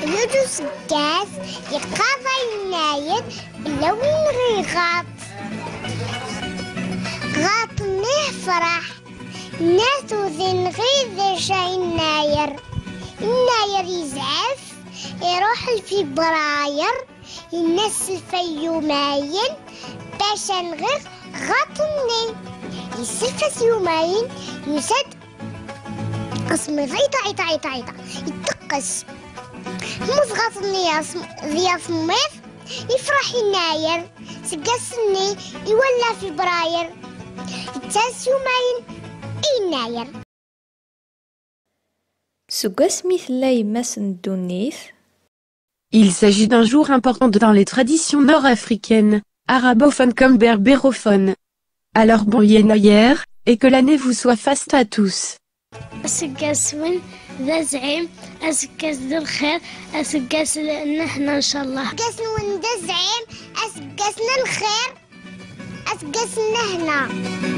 يوجو سكاس يقاضى يناير بلا وين غيغاط غاط فرح الناس وزين غير شاي الناير يزعف يروح الفبراير الناس الفيوماين باش نغير غاطني يسلفس يومين يسد قسمي عيطة يتقس موز غاطني ذي صميف يفرح يناير سقسني يولى فبراير يتاس يومين يناير. سقاس مثل يماس الدونيث. Il s'agit d'un jour important dans les traditions nord-africaines, arabophones comme berbérophones. Alors bon Yenayer, et que l'année vous soit faste à tous. أسقاس من ذا زعيم أسقاس ذا الخير أسقاس نحن إن شاء الله أسقاس من ذا زعيم أسقاسنا الخير أسقاسنا هنا.